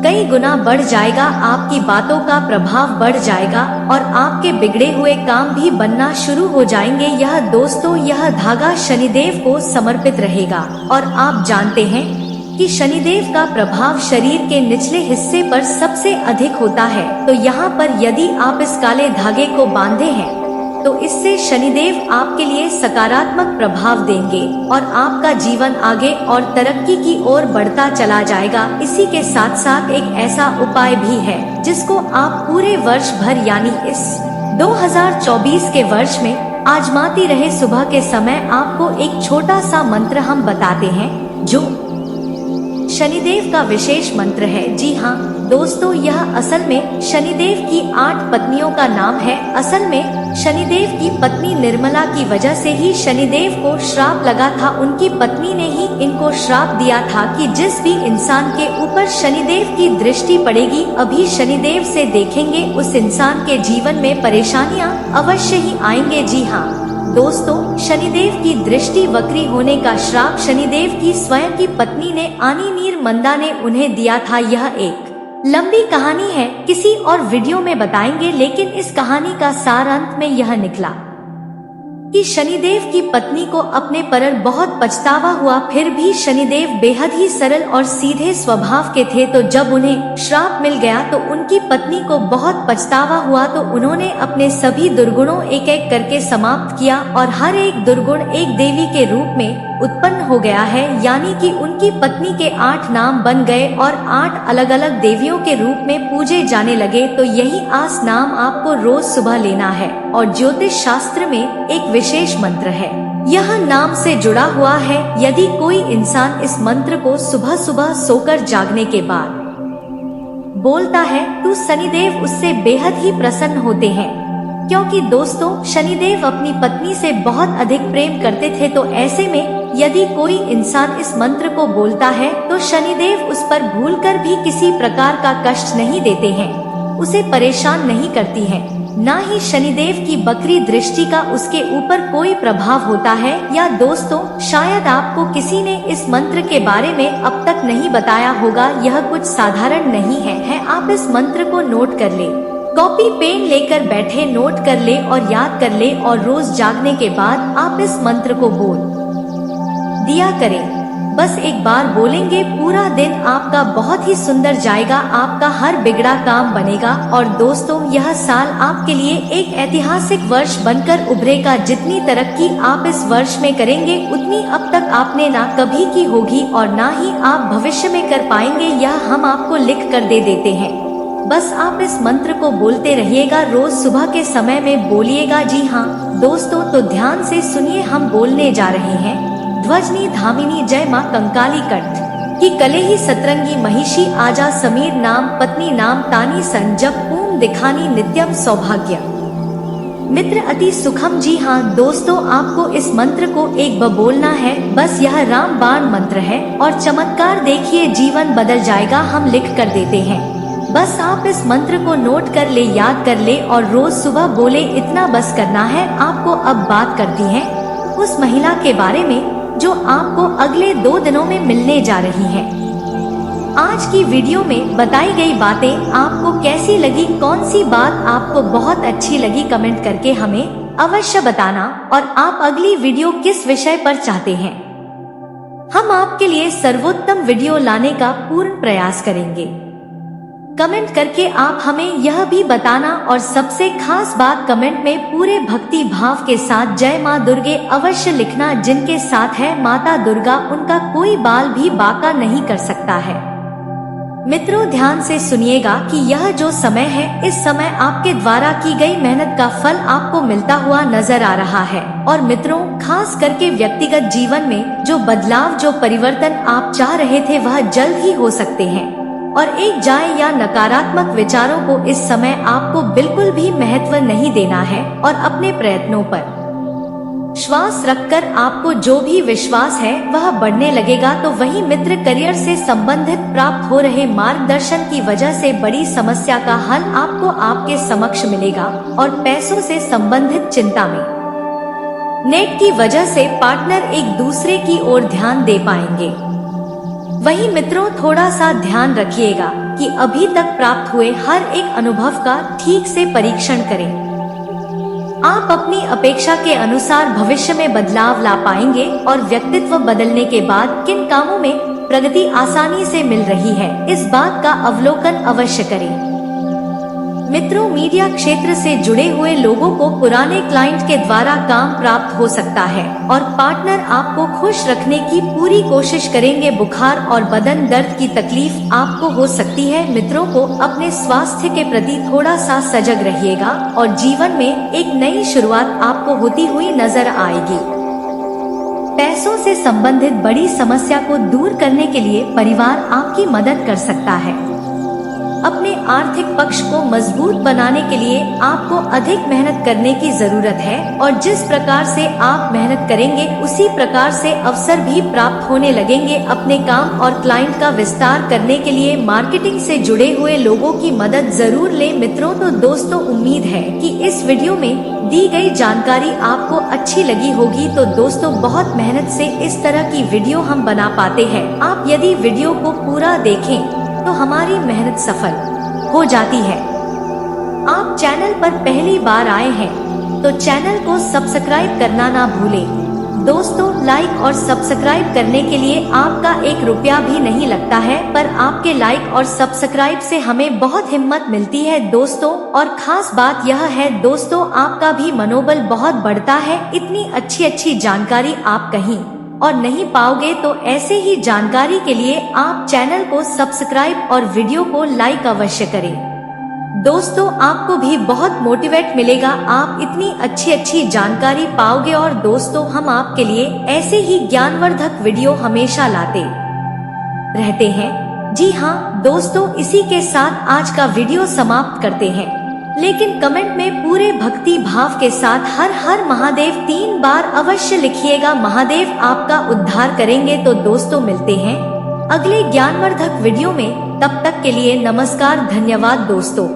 कई गुना बढ़ जाएगा, आपकी बातों का प्रभाव बढ़ जाएगा और आपके बिगड़े हुए काम भी बनना शुरू हो जाएंगे। यह दोस्तों, यह धागा शनिदेव को समर्पित रहेगा और आप जानते हैं कि शनिदेव का प्रभाव शरीर के निचले हिस्से पर सबसे अधिक होता है। तो यहाँ पर यदि आप इस काले धागे को बांधे हैं तो इससे शनिदेव आपके लिए सकारात्मक प्रभाव देंगे और आपका जीवन आगे और तरक्की की ओर बढ़ता चला जाएगा। इसी के साथ साथ एक ऐसा उपाय भी है जिसको आप पूरे वर्ष भर, यानी इस 2024 के वर्ष में आजमाती रहे। सुबह के समय आपको एक छोटा सा मंत्र हम बताते हैं जो शनिदेव का विशेष मंत्र है। जी हाँ दोस्तों यह असल में शनिदेव की 8 पत्नियों का नाम है। असल में शनिदेव की पत्नी निर्मला की वजह से ही शनिदेव को श्राप लगा था। उनकी पत्नी ने ही इनको श्राप दिया था कि जिस भी इंसान के ऊपर शनिदेव की दृष्टि पड़ेगी, अभी शनिदेव से देखेंगे, उस इंसान के जीवन में परेशानियां अवश्य ही आएंगे। जी हाँ दोस्तों, शनिदेव की दृष्टि वक्री होने का श्राप शनिदेव की स्वयं की पत्नी ने आनीनीर मंदा ने उन्हें दिया था। यह एक लंबी कहानी है, किसी और वीडियो में बताएंगे, लेकिन इस कहानी का सार अंत में यह निकला कि शनिदेव की पत्नी को अपने पर बहुत पछतावा हुआ। फिर भी शनिदेव बेहद ही सरल और सीधे स्वभाव के थे, तो जब उन्हें श्राप मिल गया तो उनकी पत्नी को बहुत पछतावा हुआ। तो उन्होंने अपने सभी दुर्गुणों एक एक करके समाप्त किया और हर एक दुर्गुण एक देवी के रूप में उत्पन्न हो गया है, यानी कि उनकी पत्नी के 8 नाम बन गए और 8 अलग अलग देवियों के रूप में पूजे जाने लगे। तो यही आस नाम आपको रोज सुबह लेना है और ज्योतिष शास्त्र में एक विशेष मंत्र है, यह नाम से जुड़ा हुआ है। यदि कोई इंसान इस मंत्र को सुबह सुबह सोकर जागने के बाद बोलता है तो शनिदेव उससे बेहद ही प्रसन्न होते हैं, क्योंकि दोस्तों शनिदेव अपनी पत्नी से बहुत अधिक प्रेम करते थे। तो ऐसे में यदि कोई इंसान इस मंत्र को बोलता है तो शनिदेव उस पर भूलकर भी किसी प्रकार का कष्ट नहीं देते हैं, उसे परेशान नहीं करती है, ना ही शनिदेव की बकरी दृष्टि का उसके ऊपर कोई प्रभाव होता है। या दोस्तों शायद आपको किसी ने इस मंत्र के बारे में अब तक नहीं बताया होगा, यह कुछ साधारण नहीं है। आप इस मंत्र को नोट कर ले, कॉपी पेन लेकर बैठे, नोट कर ले और याद कर ले और रोज जागने के बाद आप इस मंत्र को बोल दिया करें। बस एक बार बोलेंगे, पूरा दिन आपका बहुत ही सुंदर जाएगा, आपका हर बिगड़ा काम बनेगा। और दोस्तों यह साल आपके लिए एक ऐतिहासिक वर्ष बनकर उभरेगा। जितनी तरक्की आप इस वर्ष में करेंगे उतनी अब तक आपने ना कभी की होगी और ना ही आप भविष्य में कर पाएंगे, यह हम आपको लिख कर दे देते हैं। बस आप इस मंत्र को बोलते रहिएगा, रोज सुबह के समय में बोलिएगा। जी हाँ दोस्तों, तो ध्यान से सुनिए, हम बोलने जा रहे हैं, ध्वजनी धामिनी जय माँ कंकाली कंठ की कलेही सतरंगी महिषी आजा समीर नाम पत्नी नाम तानी संजप पूम दिखानी नित्यम सौभाग्य मित्र अति सुखम। जी हाँ दोस्तों, आपको इस मंत्र को एक बार बोलना है, बस यह रामबाण मंत्र है और चमत्कार देखिए, जीवन बदल जाएगा, हम लिख कर देते हैं। बस आप इस मंत्र को नोट कर ले, याद कर ले और रोज सुबह बोले, इतना बस करना है। आपको अब बात करती हैं उस महिला के बारे में जो आपको अगले 2 दिनों में मिलने जा रही है। आज की वीडियो में बताई गई बातें आपको कैसी लगी, कौन सी बात आपको बहुत अच्छी लगी, कमेंट करके हमें अवश्य बताना। और आप अगली वीडियो किस विषय पर चाहते हैं, हम आपके लिए सर्वोत्तम वीडियो लाने का पूर्ण प्रयास करेंगे। कमेंट करके आप हमें यह भी बताना और सबसे खास बात, कमेंट में पूरे भक्ति भाव के साथ जय माँ दुर्गे अवश्य लिखना। जिनके साथ है माता दुर्गा उनका कोई बाल भी बांका नहीं कर सकता है। मित्रों ध्यान से सुनिएगा कि यह जो समय है, इस समय आपके द्वारा की गई मेहनत का फल आपको मिलता हुआ नजर आ रहा है। और मित्रों खास करके व्यक्तिगत जीवन में जो बदलाव, जो परिवर्तन आप चाह रहे थे वह जल्द ही हो सकते हैं। और एक जाए या नकारात्मक विचारों को इस समय आपको बिल्कुल भी महत्व नहीं देना है और अपने प्रयत्नों पर विश्वास रखकर आपको जो भी विश्वास है वह बढ़ने लगेगा। तो वही मित्र करियर से संबंधित प्राप्त हो रहे मार्गदर्शन की वजह से बड़ी समस्या का हल आपको आपके समक्ष मिलेगा। और पैसों से संबंधित चिंता में नेट की वजह से पार्टनर एक दूसरे की ओर ध्यान दे पाएंगे। वही मित्रों थोड़ा सा ध्यान रखिएगा कि अभी तक प्राप्त हुए हर एक अनुभव का ठीक से परीक्षण करें। आप अपनी अपेक्षा के अनुसार भविष्य में बदलाव ला पाएंगे और व्यक्तित्व बदलने के बाद किन कामों में प्रगति आसानी से मिल रही है, इस बात का अवलोकन अवश्य करें। मित्रों मीडिया क्षेत्र से जुड़े हुए लोगों को पुराने क्लाइंट के द्वारा काम प्राप्त हो सकता है और पार्टनर आपको खुश रखने की पूरी कोशिश करेंगे। बुखार और बदन दर्द की तकलीफ आपको हो सकती है। मित्रों को अपने स्वास्थ्य के प्रति थोड़ा सा सजग रहिएगा और जीवन में एक नई शुरुआत आपको होती हुई नजर आएगी। पैसों से संबंधित बड़ी समस्या को दूर करने के लिए परिवार आपकी मदद कर सकता है। अपने आर्थिक पक्ष को मजबूत बनाने के लिए आपको अधिक मेहनत करने की जरूरत है और जिस प्रकार से आप मेहनत करेंगे उसी प्रकार से अवसर भी प्राप्त होने लगेंगे। अपने काम और क्लाइंट का विस्तार करने के लिए मार्केटिंग से जुड़े हुए लोगों की मदद जरूर लें मित्रों। तो दोस्तों, उम्मीद है कि इस वीडियो में दी गई जानकारी आपको अच्छी लगी होगी। तो दोस्तों, बहुत मेहनत से इस तरह की वीडियो हम बना पाते हैं। आप यदि वीडियो को पूरा देखें तो हमारी मेहनत सफल हो जाती है। आप चैनल पर पहली बार आए हैं तो चैनल को सब्सक्राइब करना ना भूलें। दोस्तों, लाइक और सब्सक्राइब करने के लिए आपका 1 रुपया भी नहीं लगता है, पर आपके लाइक और सब्सक्राइब से हमें बहुत हिम्मत मिलती है दोस्तों। और खास बात यह है दोस्तों, आपका भी मनोबल बहुत बढ़ता है। इतनी अच्छी जानकारी आप कहीं और नहीं पाओगे। तो ऐसे ही जानकारी के लिए आप चैनल को सब्सक्राइब और वीडियो को लाइक अवश्य करें। दोस्तों, आपको भी बहुत मोटिवेट मिलेगा, आप इतनी अच्छी जानकारी पाओगे। और दोस्तों, हम आपके लिए ऐसे ही ज्ञानवर्धक वीडियो हमेशा लाते रहते हैं। जी हाँ दोस्तों, इसी के साथ आज का वीडियो समाप्त करते हैं, लेकिन कमेंट में पूरे भक्ति भाव के साथ हर हर महादेव 3 बार अवश्य लिखिएगा। महादेव आपका उद्धार करेंगे। तो दोस्तों, मिलते हैं अगले ज्ञानवर्धक वीडियो में। तब तक के लिए नमस्कार, धन्यवाद दोस्तों।